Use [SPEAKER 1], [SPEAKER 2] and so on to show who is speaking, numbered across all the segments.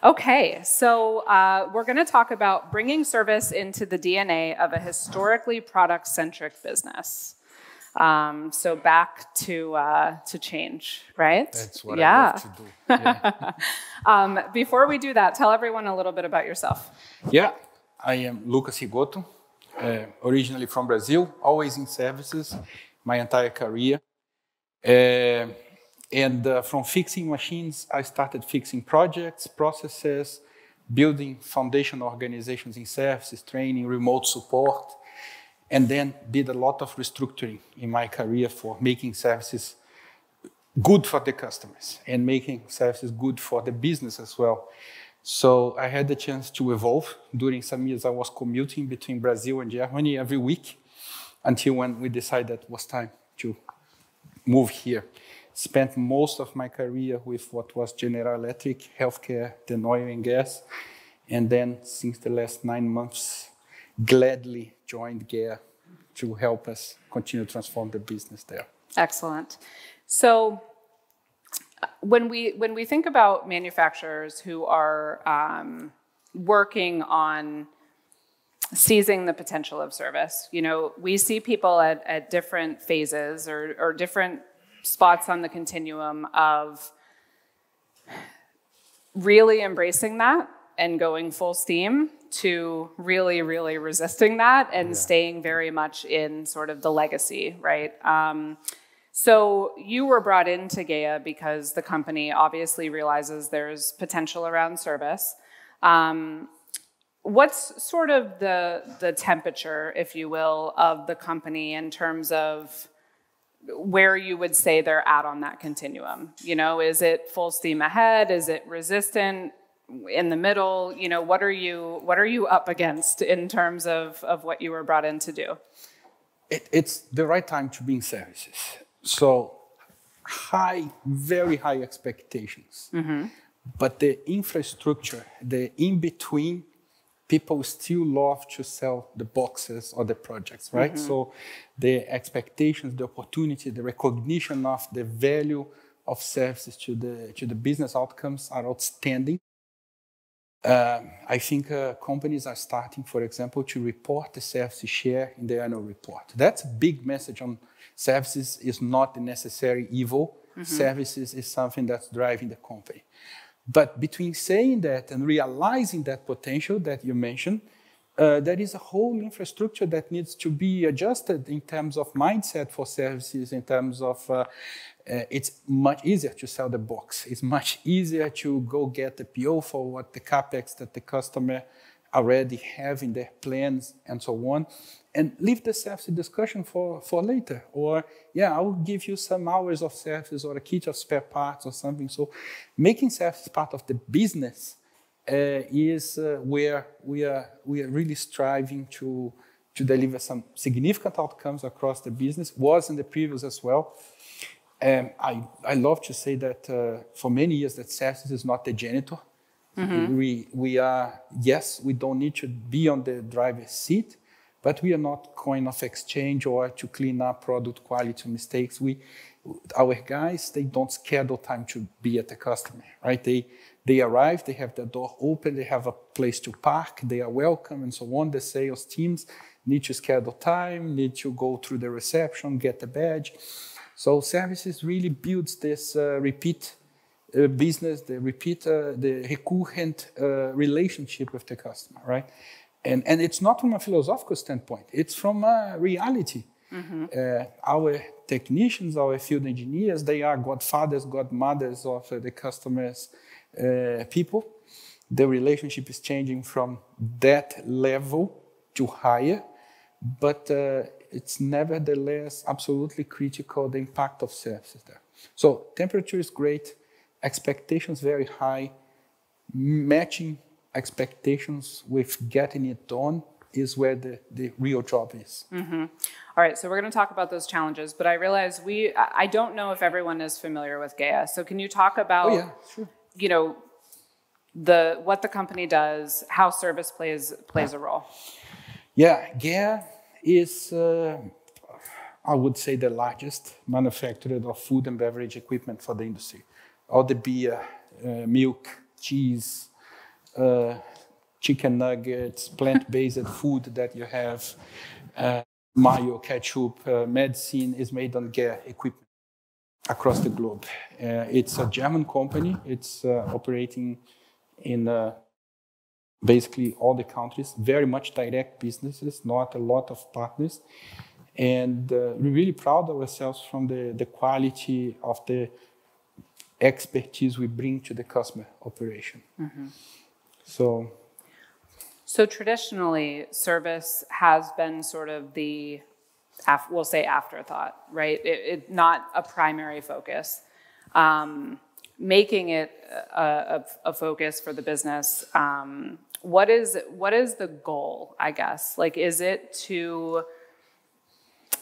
[SPEAKER 1] Okay, so we're going to talk about bringing service into the DNA of a historically product-centric business. So back to change, right?
[SPEAKER 2] That's what I love to do. Yeah.
[SPEAKER 1] Before we do that, tell everyone a little bit about yourself.
[SPEAKER 2] Yeah, I am Lucas Rigotto, originally from Brazil, always in services, my entire career. From fixing machines, I started fixing projects, processes, building foundation organizations in services, training, remote support, and then did a lot of restructuring in my career for making services good for the customers and making services good for the business as well. So I had the chance to evolve. During some years, I was commuting between Brazil and Germany every week until when we decided it was time to move here. Spent most of my career with what was General Electric, healthcare, then oil and gas. And then since the last 9 months, gladly joined GEA to help us continue to transform the business there.
[SPEAKER 1] Excellent. So when we think about manufacturers who are working on seizing the potential of service, you know, we see people at different phases or different spots on the continuum of really embracing that and going full steam to really, really resisting that and staying very much in sort of the legacy, right? So you were brought into GEA because the company obviously realizes there's potential around service. What's sort of the temperature, if you will, of the company in terms of where you would say they're at on that continuum? You know, is it full steam ahead? Is it resistant? In the middle? You know, what are you up against in terms of what you were brought in to do?
[SPEAKER 2] It's the right time to be in services. So very high expectations. Mm-hmm. But the infrastructure, the in-between, people still love to sell the boxes or the projects, right? Mm-hmm. So the expectations, the opportunity, the recognition of the value of services to the business outcomes are outstanding. I think companies are starting, for example, to report the services share in the annual report. That's a big message on services is not a necessary evil. Mm-hmm. Services is something that's driving the company. But between saying that and realizing that potential that you mentioned, there is a whole infrastructure that needs to be adjusted in terms of mindset for services, in terms of it's much easier to sell the box. It's much easier to go get the PO for what the CapEx that the customer already have in their plans and so on, and leave the service discussion for later. Or, yeah, I will give you some hours of service or a kit of spare parts or something. So making service part of the business is where we are really striving to deliver some significant outcomes across the business. Was in the previous as well. I love to say that for many years that services is not the janitor. Mm-hmm. We are, yes, we don't need to be on the driver's seat, but we are not coin of exchange or to clean up product quality mistakes. Our guys, they don't schedule time to be at the customer, right? They arrive, they have the door open, they have a place to park, they are welcome and so on. The sales teams need to schedule time, need to go through the reception, get the badge. So services really builds this repeat business, the recurrent relationship with the customer, right? And it's not from a philosophical standpoint, it's from a reality. Mm-hmm. Our technicians, our field engineers, they are godfathers, godmothers of the customers' people. The relationship is changing from that level to higher, but it's nevertheless absolutely critical, the impact of services there. So temperature is great, expectations very high, matching expectations with getting it done is where the real job is.
[SPEAKER 1] Mm-hmm. All right, so we're going to talk about those challenges, but I realize I don't know if everyone is familiar with GEA. So can you talk about, you know, what the company does, how service plays a role?
[SPEAKER 2] Yeah, GEA is, I would say, the largest manufacturer of food and beverage equipment for the industry. All the beer, milk, cheese, chicken nuggets, plant-based food that you have, mayo, ketchup, medicine is made on GEA equipment across the globe. It's a German company. It's operating in basically all the countries, very much direct businesses, not a lot of partners. And we're really proud of ourselves from the quality of the expertise we bring to the customer operation. Mm-hmm.
[SPEAKER 1] So traditionally, service has been sort of the, we'll say afterthought, right? Not a primary focus. Making it a focus for the business, what is the goal, I guess? Like, is it to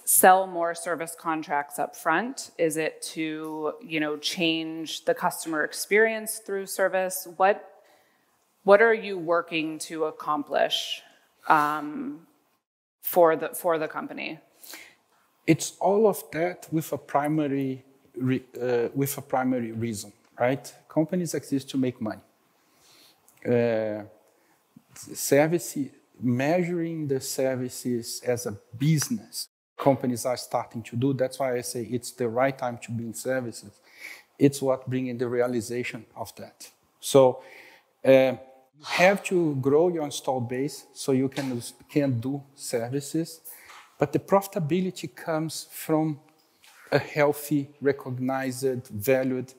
[SPEAKER 1] sell more service contracts up front? Is it to, change the customer experience through service? What are you working to accomplish for the company?
[SPEAKER 2] It's all of that with a primary reason, right? Companies exist to make money. Measuring the services as a business, companies are starting to do. That's why I say it's the right time to be in services. It's what bringing the realization of that. So you have to grow your installed base so you can do services, but the profitability comes from a healthy, recognized, valued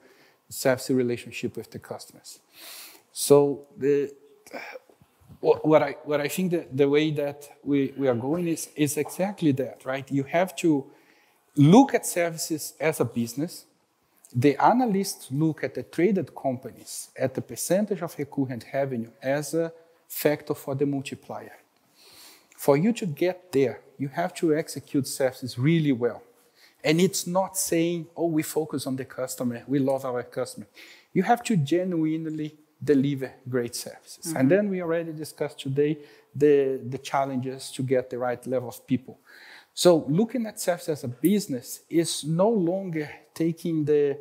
[SPEAKER 2] service relationship with the customers. So what I think that the way that we are going is exactly that, right? You have to look at services as a business. The analysts look at the traded companies at the percentage of recurrent revenue as a factor for the multiplier. For you to get there, you have to execute services really well. And it's not saying, oh, we focus on the customer, we love our customer. You have to genuinely deliver great services. Mm-hmm. And then we already discussed today the challenges to get the right level of people. So looking at service as a business is no longer taking the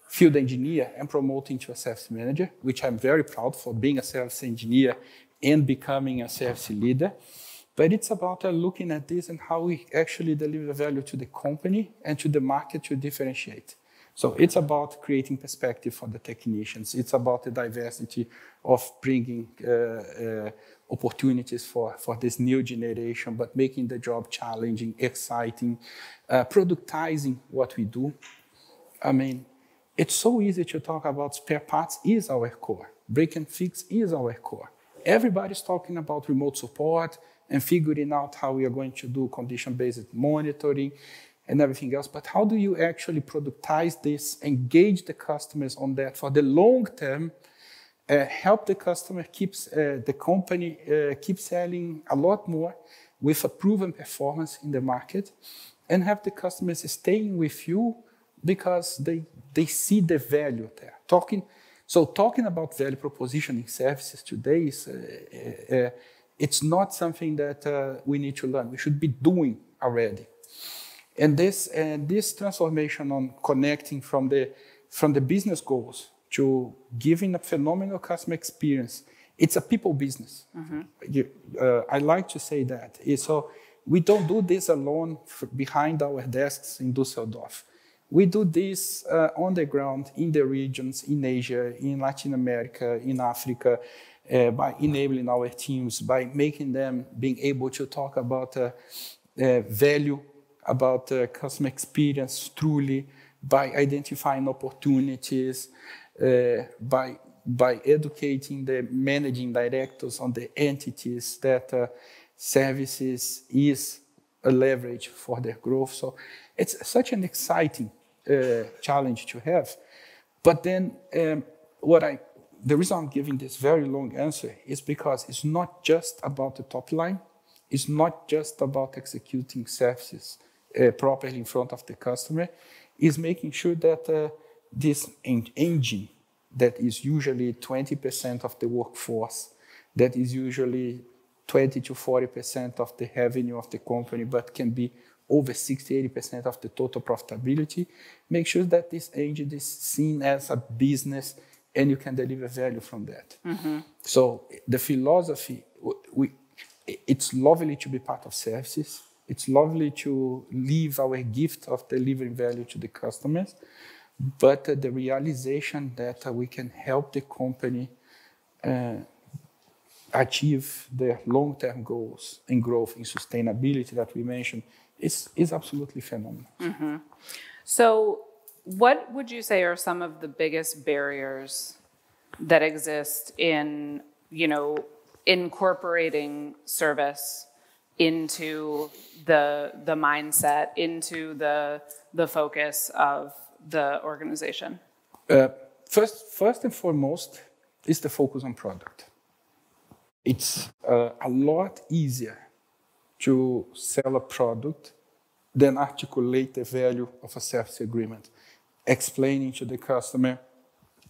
[SPEAKER 2] field engineer and promoting to a service manager, which I'm very proud for being a service engineer and becoming a service leader. But it's about looking at this and how we actually deliver value to the company and to the market to differentiate. So it's about creating perspective for the technicians. It's about the diversity of bringing opportunities for this new generation, but making the job challenging, exciting, productizing what we do. I mean, it's so easy to talk about spare parts is our core. Break and fix is our core. Everybody's talking about remote support and figuring out how we are going to do condition-based monitoring and everything else. But how do you actually productize this, engage the customers on that for the long term, help the customer the company keep selling a lot more with a proven performance in the market, and have the customers staying with you because they see the value there. Talking about value proposition in services today is it's not something that we need to learn. We should be doing already. And this transformation on connecting from the business goals to giving a phenomenal customer experience, it's a people business. Mm-hmm. I like to say that. So we don't do this alone behind our desks in Dusseldorf. We do this on the ground in the regions, in Asia, in Latin America, in Africa, by enabling our teams, by making them being able to talk about value, about customer experience truly, by identifying opportunities, by educating the managing directors on the entities that services is a leverage for their growth. So it's such an exciting challenge to have. But then the reason I'm giving this very long answer is because it's not just about the top line. It's not just about executing services properly in front of the customer. It's making sure that this engine that is usually 20% of the workforce, that is usually 20 to 40% of the revenue of the company, but can be over 60, 80% of the total profitability, make sure that this engine is seen as a business and you can deliver value from that. So the philosophy, it's lovely to be part of services. It's lovely to leave our gift of delivering value to the customers, but the realization that we can help the company achieve their long-term goals in growth, in sustainability that we mentioned, is absolutely phenomenal.
[SPEAKER 1] So what would you say are some of the biggest barriers that exist in, incorporating service into the mindset, into the focus of the organization?
[SPEAKER 2] First and foremost is the focus on product. It's a lot easier to sell a product than articulate the value of a service agreement, explaining to the customer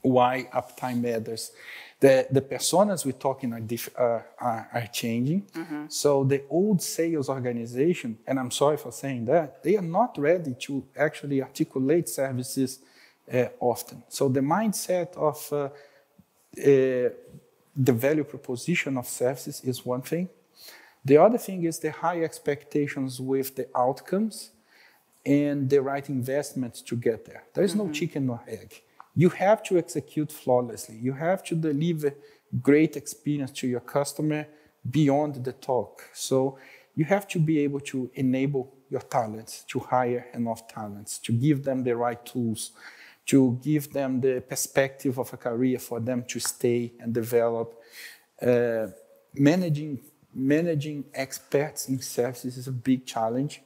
[SPEAKER 2] why uptime matters. The personas we're talking are changing. So the old sales organization, and I'm sorry for saying that, they are not ready to actually articulate services often. So the mindset of the value proposition of services is one thing. The other thing is the high expectations with the outcomes and the right investments to get there. There is no chicken or egg. You have to execute flawlessly. You have to deliver great experience to your customer beyond the talk. So you have to be able to enable your talents, to hire enough talents, to give them the right tools, to give them the perspective of a career for them to stay and develop. Managing experts in services is a big challenge,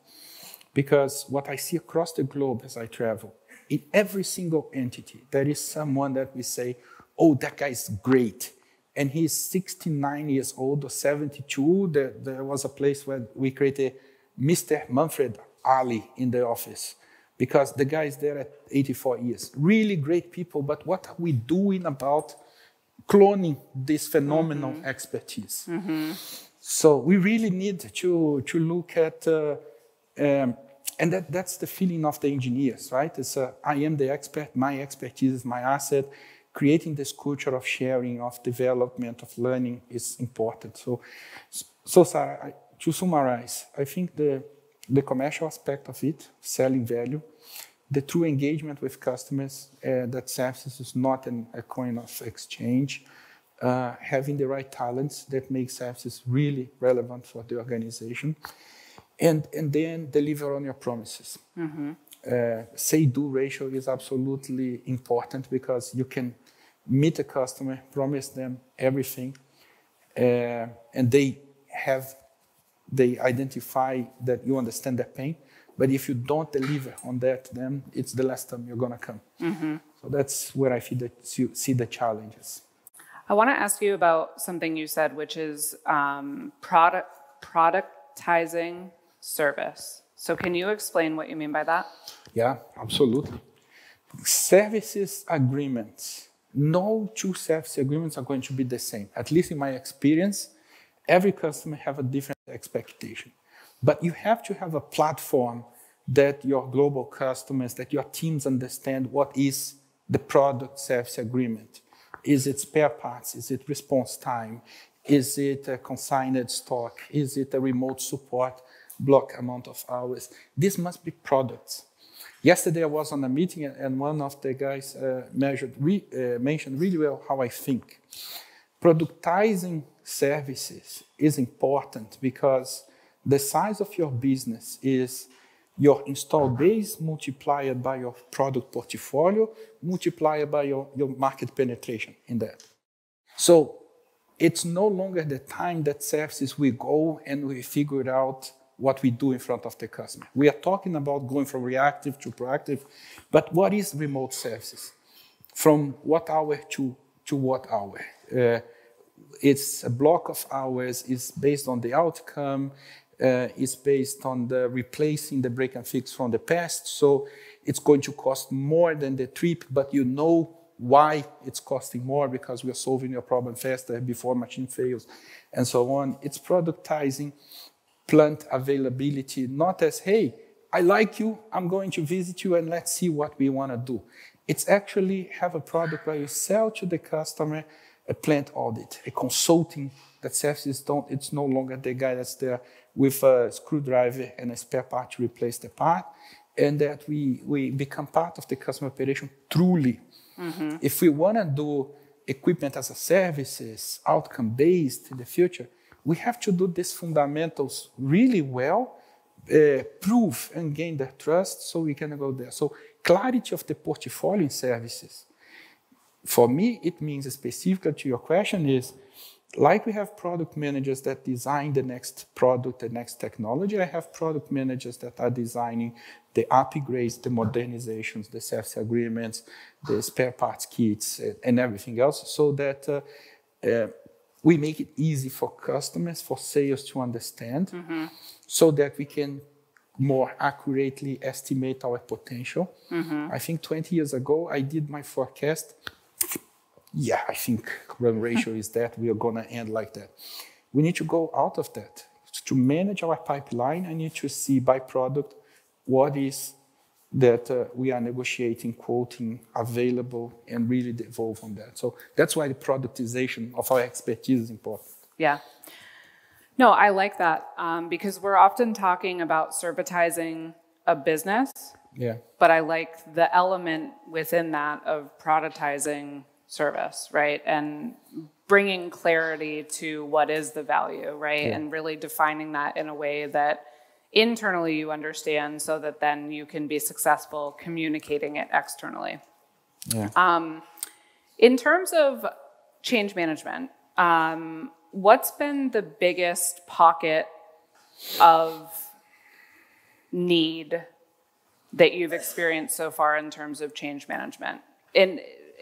[SPEAKER 2] because what I see across the globe as I travel, in every single entity, there is someone that we say, oh, that guy is great. And he's 69 years old or 72. There was a place where we created Mr. Manfred Ali in the office, because the guy is there at 84 years. Really great people, but what are we doing about cloning this phenomenal expertise? So we really need to look at, and that's the feeling of the engineers, right? It's I am the expert, my expertise is my asset. Creating this culture of sharing, of development, of learning is important. So Sarah, to summarize, I think the commercial aspect of it, selling value, the true engagement with customers, that services is not a coin of exchange, having the right talents that make services really relevant for the organization, and then deliver on your promises. Say-do ratio is absolutely important, because you can meet a customer, promise them everything, and they identify that you understand their pain. But if you don't deliver on that, then it's the last time you're going to come. So that's where I feel that you see the challenges.
[SPEAKER 1] I want to ask you about something you said, which is productizing service. So can you explain what you mean by that?
[SPEAKER 2] Yeah, absolutely. Services agreements. No two service agreements are going to be the same. At least in my experience, every customer has a different expectation. But you have to have a platform that your global customers, that your teams understand what is the product service agreement. Is it spare parts? Is it response time? Is it a consigned stock? Is it a remote support block amount of hours? This must be products. Yesterday I was on a meeting, and one of the guys mentioned really well how I think. Productizing services is important, because the size of your business is your install base multiplied by your product portfolio, multiplied by your market penetration in that. So it's no longer the time that services we go and we figure out what we do in front of the customer. We are talking about going from reactive to proactive, but what is remote services? From what hour to what hour? It's a block of hours, it's based on the outcome, it's based on the replacing the break and fix from the past, so it's going to cost more than the trip, but you know why it's costing more, because we are solving your problem faster before machine fails, and so on. It's productizing plant availability, not as, hey, I like you, I'm going to visit you, and let's see what we want to do. It's actually have a product where you sell to the customer a plant audit, a consulting that services don't, it's no longer the guy that's there with a screwdriver and a spare part to replace the part, and that we become part of the customer operation truly. If we want to do equipment as a services, outcome-based in the future, we have to do these fundamentals really well, prove and gain their trust so we can go there. So clarity of the portfolio in services. For me, it means specifically to your question is, like we have product managers that design the next product, the next technology, I have product managers that are designing the upgrades, the modernizations, the service agreements, the spare parts kits, and everything else, so that we make it easy for customers, for sales to understand, so that we can more accurately estimate our potential. I think 20 years ago, I did my forecast. Yeah, I think run ratio is that we are going to end like that. We need to go out of that. To manage our pipeline, I need to see by product what is that we are negotiating, quoting, available, and really evolve on that. So that's why the productization of our expertise is important.
[SPEAKER 1] Yeah. No, I like that because we're often talking about servitizing a business.
[SPEAKER 2] Yeah.
[SPEAKER 1] But I like the element within that of productizing service, right? And bringing clarity to what is the value, right? Yeah. And really defining that in a way that internally you understand so that then you can be successful communicating it externally.
[SPEAKER 2] Yeah.
[SPEAKER 1] In terms of change management, what's been the biggest pocket of need that you've experienced so far in terms of change management?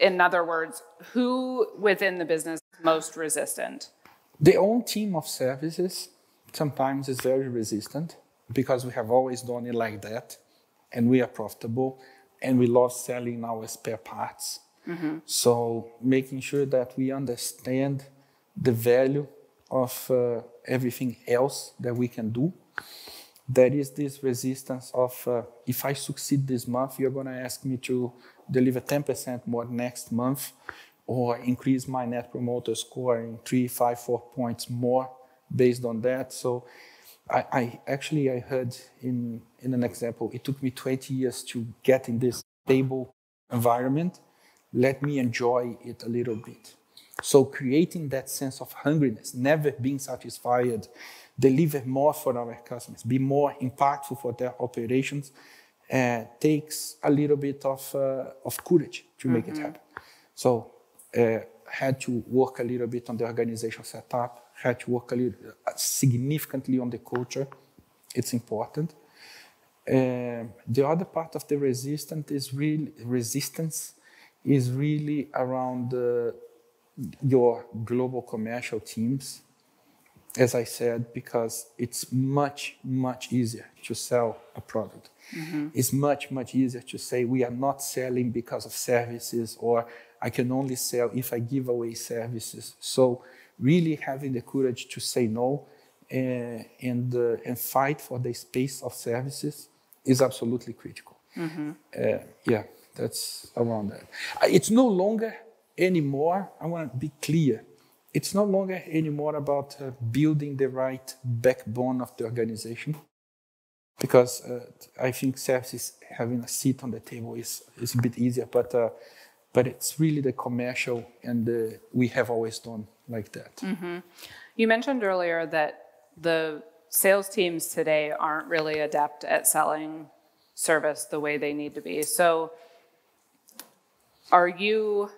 [SPEAKER 1] In other words, who within the business is most resistant?
[SPEAKER 2] The own team of services sometimes is very resistant because we have always done it like that, and we are profitable, and we love selling our spare parts. So making sure that we understand the value of everything else that we can do. There is this resistance of, if I succeed this month, you're going to ask me to deliver 10% more next month, or increase my net promoter score in 3, 5, 4 points more based on that. So I heard in an example, it took me 20 years to get in this stable environment. Let me enjoy it a little bit. So creating that sense of hungriness, never being satisfied, deliver more for our customers, be more impactful for their operations, takes a little bit of courage to make it happen. So had to work a little bit on the organizational setup, had to work significantly on the culture. It's important. The other part of the resistance is really around your global commercial teams. As I said, because it's much, much easier to sell a product. It's much, much easier to say we are not selling because of services, or I can only sell if I give away services. So really having the courage to say no and fight for the space of services is absolutely critical. Yeah, that's around that. It's no longer anymore, I want to be clear, it's no longer anymore about building the right backbone of the organization, because I think services having a seat on the table is a bit easier, but it's really the commercial, and we have always done like that.
[SPEAKER 1] You mentioned earlier that the sales teams today aren't really adept at selling service the way they need to be. So are you,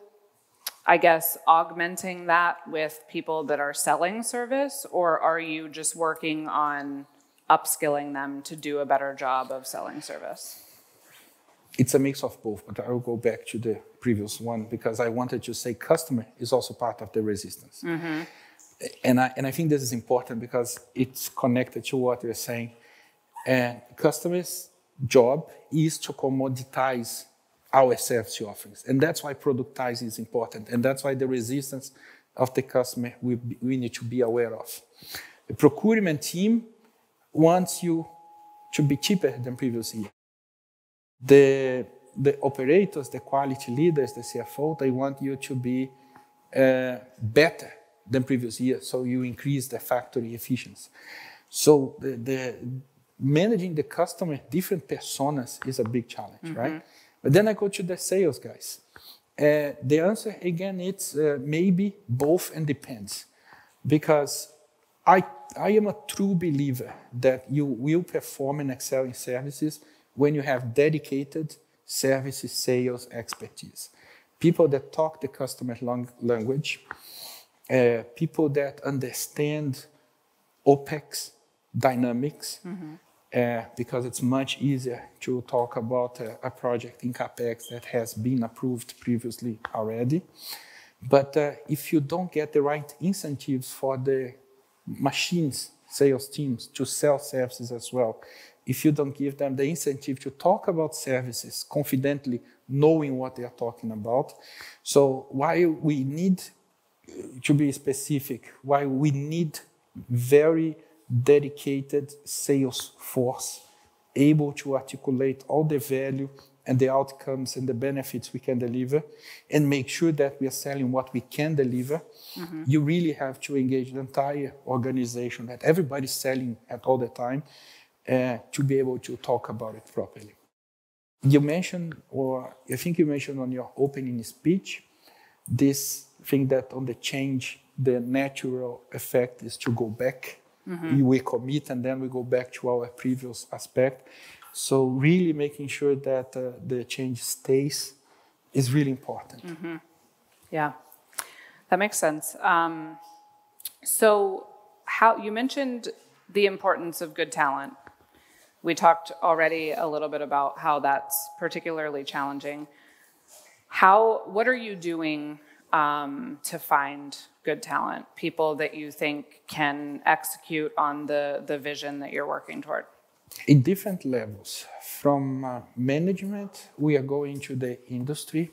[SPEAKER 1] I guess, augmenting that with people that are selling service, or are you just working on upskilling them to do a better job of selling service?
[SPEAKER 2] It's a mix of both, but I will go back to the previous one because I wanted to say customer is also part of the resistance. And I think this is important because it's connected to what you're saying. And customers' job is to commoditize our service offerings. And that's why productizing is important. And that's why the resistance of the customer we need to be aware of. The procurement team wants you to be cheaper than previous year. The operators, the quality leaders, the CFO, they want you to be better than previous year, so you increase the factory efficiency. So the managing the customer, different personas is a big challenge, right? But then I go to the sales guys. The answer again, it's maybe both and depends, because I am a true believer that you will perform and excel in services when you have dedicated services sales expertise. People that talk the customer's language, people that understand OPEX dynamics, because it's much easier to talk about a project in CAPEX that has been approved previously already. But if you don't get the right incentives for the machines, sales teams, to sell services as well, if you don't give them the incentive to talk about services confidently, knowing what they are talking about. So why we need, to be specific, why we need very dedicated sales force, able to articulate all the value and the outcomes and the benefits we can deliver, and make sure that we are selling what we can deliver. You really have to engage the entire organization, that everybody's selling at all the time, to be able to talk about it properly. You mentioned, or I think you mentioned on your opening speech, this thing that on the change, the natural effect is to go back. We commit and then we go back to our previous aspect. So really making sure that the change stays is really important.
[SPEAKER 1] Yeah, that makes sense. So how you mentioned the importance of good talent. We talked already a little bit about how that's particularly challenging. What are you doing to find good talent, people that you think can execute on the vision that you're working toward?
[SPEAKER 2] In different levels. From management, we are going to the industry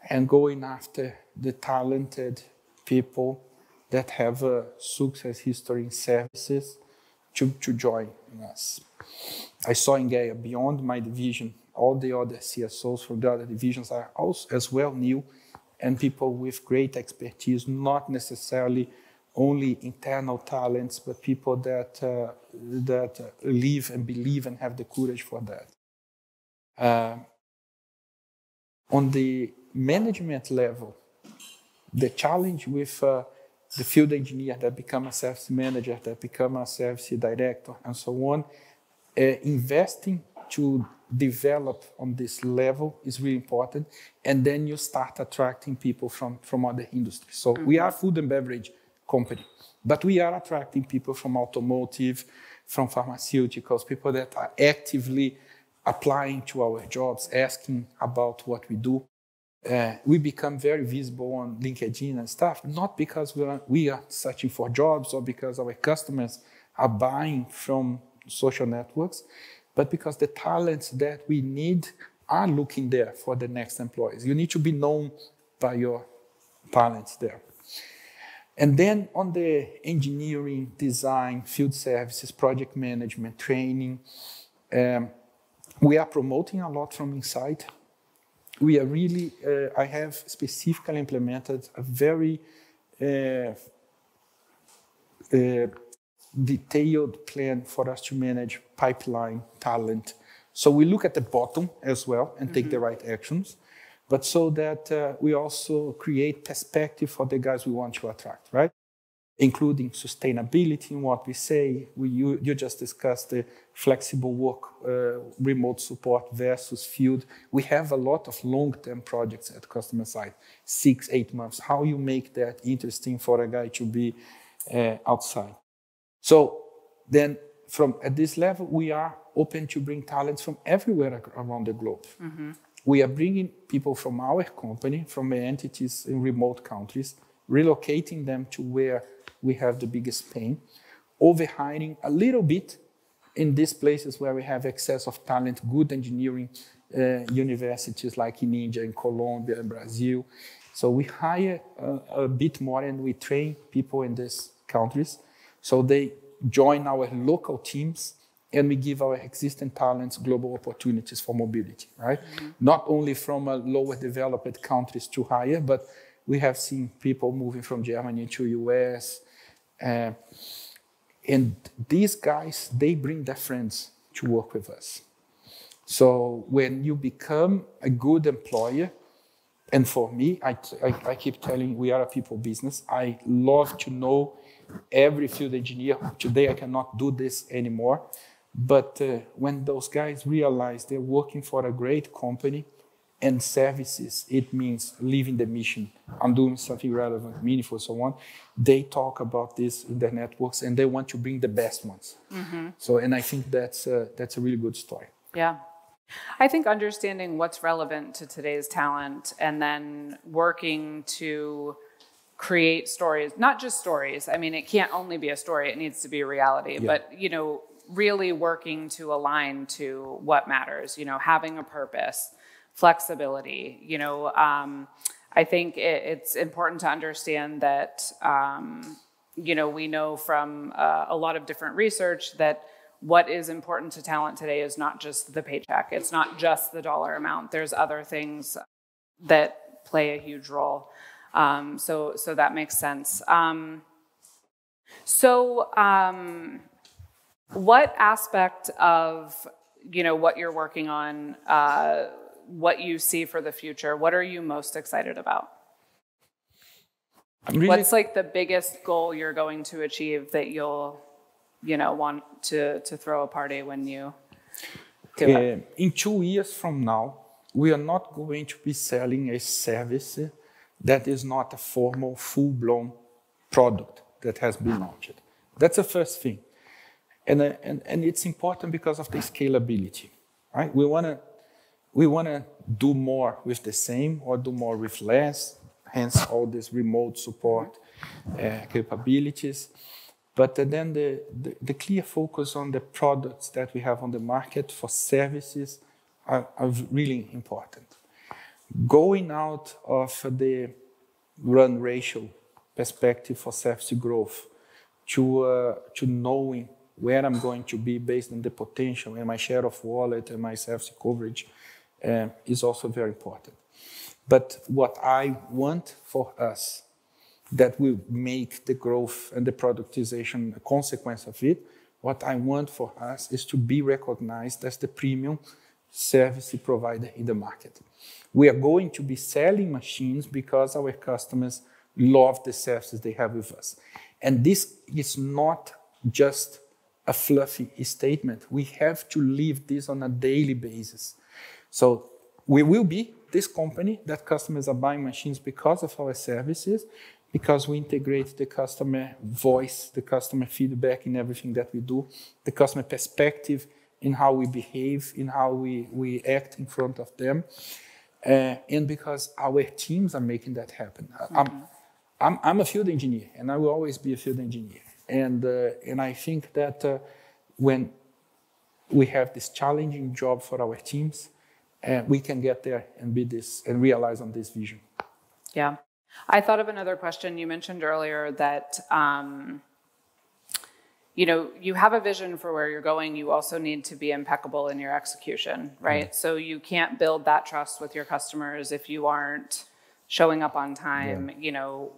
[SPEAKER 2] and going after the talented people that have a success history in services to join us. I saw in GEA, beyond my division, all the other CSOs from the other divisions are also as well new, and people with great expertise, not necessarily only internal talents, but people that live and believe and have the courage for that. On the management level, the challenge with the field engineer that become a service manager, that become a service director, and so on, investing to develop on this level is really important, and then you start attracting people from other industries. So we are a food and beverage company, but we are attracting people from automotive, from pharmaceuticals, people that are actively applying to our jobs, asking about what we do. We become very visible on LinkedIn and stuff, not because we are searching for jobs or because our customers are buying from social networks, but because the talents that we need are looking there for the next employees. You need to be known by your talents there. And then on the engineering, design, field services, project management, training, we are promoting a lot from inside. We are really, I have specifically implemented a very detailed plan for us to manage pipeline talent. So we look at the bottom as well and take the right actions, but so that we also create perspective for the guys we want to attract, right? Including sustainability in what we say. You just discussed the flexible work, remote support versus field. We have a lot of long-term projects at customer side, 6-8 months. How you make that interesting for a guy to be outside. So then at this level, we are open to bring talents from everywhere around the globe. We are bringing people from our company, from entities in remote countries, relocating them to where we have the biggest pain, overhiring a little bit in these places where we have excess of talent, good engineering universities like in India, in Colombia, in Brazil. So we hire a bit more and we train people in these countries. So they join our local teams and we give our existing talents global opportunities for mobility, right? Not only from lower developed countries to higher, but we have seen people moving from Germany to US. And these guys, they bring their friends to work with us. So when you become a good employer, and for me, I keep telling we are a people business. I love to know every field engineer. Today I cannot do this anymore. But when those guys realize they're working for a great company and services, it means leaving the mission. I'm doing something relevant, meaningful, so on. They talk about this in their networks and they want to bring the best ones. So, and I think that's a really good story.
[SPEAKER 1] Yeah. I think understanding what's relevant to today's talent and then working to create stories, not just stories. I mean, it can't only be a story, it needs to be a reality, but, you know, really working to align to what matters, you know, having a purpose, flexibility, you know, I think it's important to understand that, you know, we know from a lot of different research that what is important to talent today is not just the paycheck. It's not just the dollar amount. There's other things that play a huge role. So that makes sense. What aspect of, you know, what you're working on, what you see for the future, what are you most excited about? What's like the biggest goal you're going to achieve that you'll, you know, want to throw a party when you do it?
[SPEAKER 2] In 2 years from now, we are not going to be selling a service that is not a formal, full-blown product that has been launched. That's the first thing. And it's important because of the scalability, right? We want to do more with the same or do more with less, hence all this remote support capabilities. But then the clear focus on the products that we have on the market for services are really important. Going out of the run ratio perspective for service growth to knowing where I'm going to be based on the potential and my share of wallet and my service coverage is also very important. But what I want for us that will make the growth and the productization a consequence of it, what I want for us is to be recognized as the premium service provider in the market. We are going to be selling machines because our customers love the services they have with us. And this is not just a fluffy statement. We have to live this on a daily basis. So we will be this company that customers are buying machines because of our services, because we integrate the customer voice, the customer feedback in everything that we do, the customer perspective in how we behave, in how we act in front of them, and because our teams are making that happen. I'm a field engineer, and I will always be a field engineer. And I think that when we have this challenging job for our teams, we can get there and be this and realize on this vision.
[SPEAKER 1] Yeah. I thought of another question. You mentioned earlier that, you know, you have a vision for where you're going. You also need to be impeccable in your execution, right? Mm-hmm. So you can't build that trust with your customers if you aren't showing up on time, you know,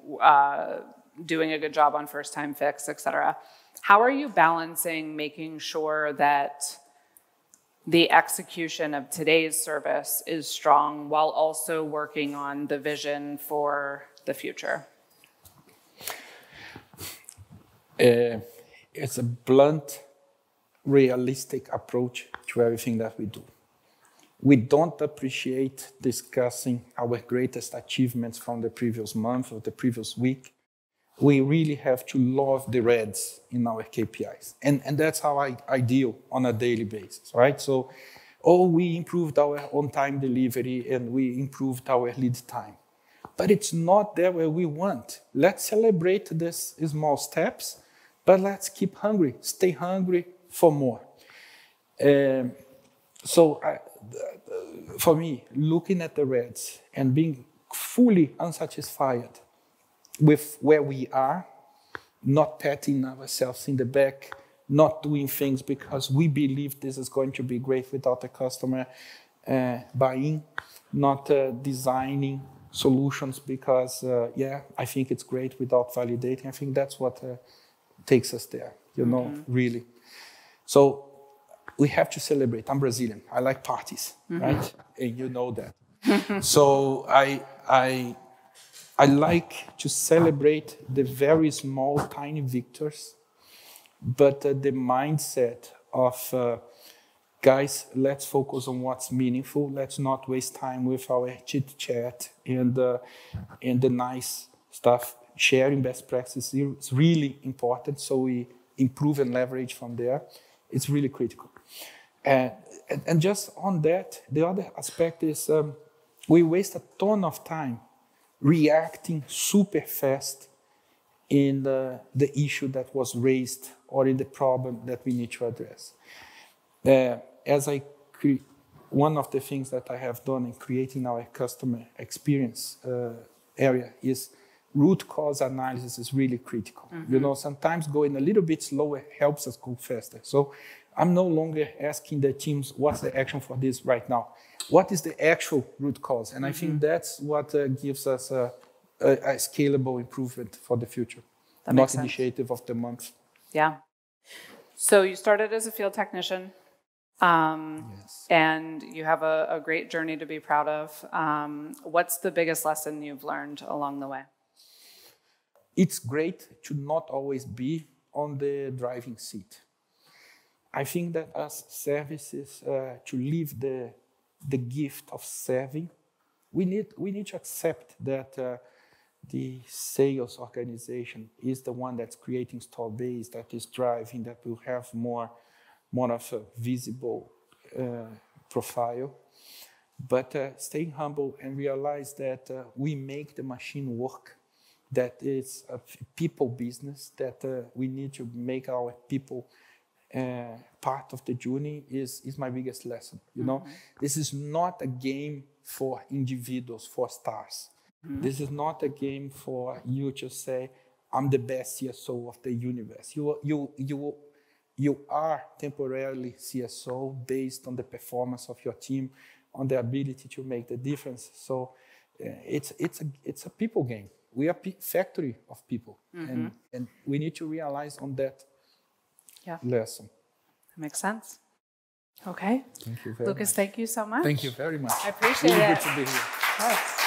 [SPEAKER 1] doing a good job on first time fix, et cetera. How are you balancing making sure that the execution of today's service is strong while also working on the vision for the future?
[SPEAKER 2] It's a blunt, realistic approach to everything that we do. We don't appreciate discussing our greatest achievements from the previous month or the previous week. We really have to love the reds in our KPIs. And that's how I deal on a daily basis, right? So, we improved our on-time delivery and we improved our lead time. But it's not there where we want. Let's celebrate these small steps, but let's keep hungry, stay hungry for more. For me, looking at the reds and being fully unsatisfied with where we are, not patting ourselves in the back, not doing things because we believe this is going to be great without the customer buying, not designing solutions because, I think it's great without validating. I think that's what takes us there, really. So we have to celebrate. I'm Brazilian. I like parties, right? And you know that. So I like to celebrate the very small, tiny victories, but the mindset of, guys, let's focus on what's meaningful. Let's not waste time with our chit-chat and the nice stuff. Sharing best practices is really important, so we improve and leverage from there. It's really critical. And just on that, the other aspect is we waste a ton of time reacting super fast in the issue that was raised or in the problem that we need to address. One of the things that I have done in creating our customer experience area is root cause analysis is really critical. Sometimes going a little bit slower helps us go faster. So I'm no longer asking the teams, what's the action for this right now? What is the actual root cause? And I think that's what gives us a scalable improvement for the future.
[SPEAKER 1] That
[SPEAKER 2] not
[SPEAKER 1] makes sense.
[SPEAKER 2] initiative of the month.
[SPEAKER 1] Yeah. So you started as a field technician,
[SPEAKER 2] Yes.
[SPEAKER 1] and you have a great journey to be proud of. What's the biggest lesson you've learned along the way?
[SPEAKER 2] It's great to not always be on the driving seat. I think that as services, to live the gift of serving, we need to accept that the sales organization is the one that's creating store base, that is driving, that will have more of a visible profile. But staying humble and realize that we make the machine work, that it's a people business, that we need to make our people part of the journey is my biggest lesson. This is not a game for individuals, for stars. This is not a game for you to say, I'm the best CSO of the universe. You are temporarily CSO based on the performance of your team, on the ability to make the difference. So it's a people game. We are a factory of people, and we need to realize on that lesson.
[SPEAKER 1] That makes sense. Okay.
[SPEAKER 2] Thank you very
[SPEAKER 1] Lucas,
[SPEAKER 2] much.
[SPEAKER 1] thank you so much.
[SPEAKER 2] Thank you very much.
[SPEAKER 1] I appreciate
[SPEAKER 2] really
[SPEAKER 1] it.
[SPEAKER 2] Good to be here.
[SPEAKER 1] Yes.